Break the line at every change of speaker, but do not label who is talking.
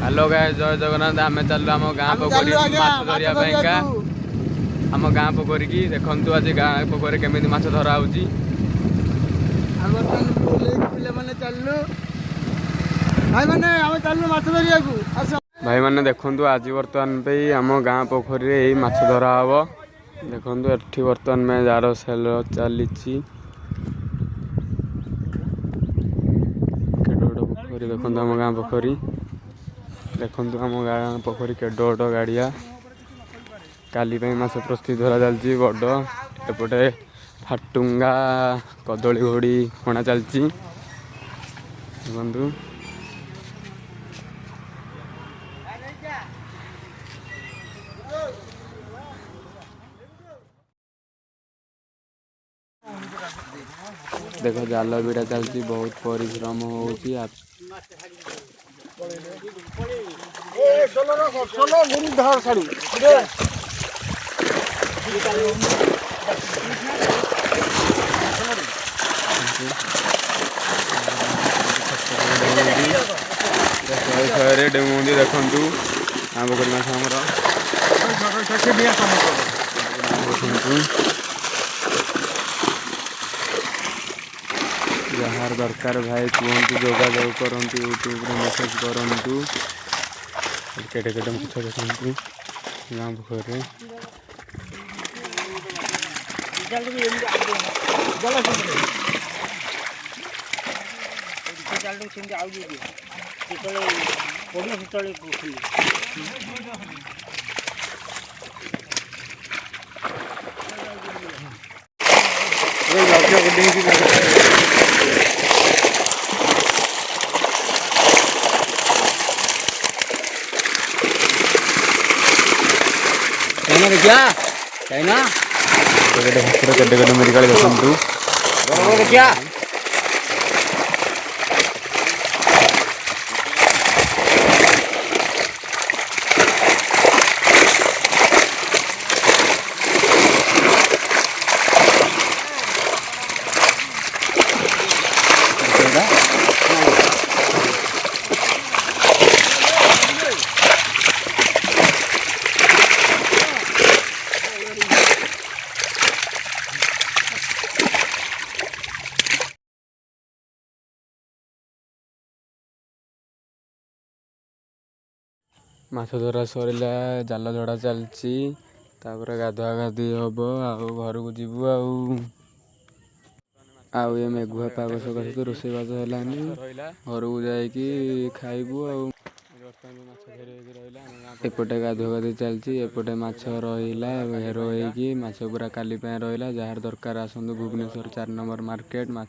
Hello guys, जय जगन्नाथ। आम चलू आम गाँ पोखरी माछ धरिया पाइंका। आम गाँ पोखरी की देखंतु आज गाँ पोखरी केमिति माछ धरा होउची। भाई माने देखंतु आज वर्तमान पे आम गाँ पोखरी यही माछ धरा हबो। देखंतु एठी वर्तमान में जार सेल चलीची। पोखरी देखंतु आम गाँ पोखरी देखंतु आम गाँ पोखरी केड गाड़िया काली माछ प्रस्तुत धरा चलती बड़ एपटे फाटुंगा कदली घोड़ी खणा चलती देखंतु। देखो जाल भिड़ा चलती बहुत परिश्रम होउची। डेमुंदी देखंतु आम पोखरी माछ हमर जहार दरकार भाई कहतु जोगाजोग करंतु यूट्यूब रे मेसेज करंतु। केटे केटे माछ देखंतु गाँ पोखरी क्या चाइना मेडिकल देखंतु क्या माछ धरा सरिला जाल झड़ा चलची तापर गाधुआ गाधी हम घर को जीवु आउ ये मेघुआ पाग सकाशे तो रोषे बाज है घर को जाकि खाइबु एपटे गाधुआ गाधी चलती एपटे माछ रहा हेरो होगी माछ पूरा काली रहा जार दरकार आसतु भुवनेश्वर 4 नंबर मार्केट माछ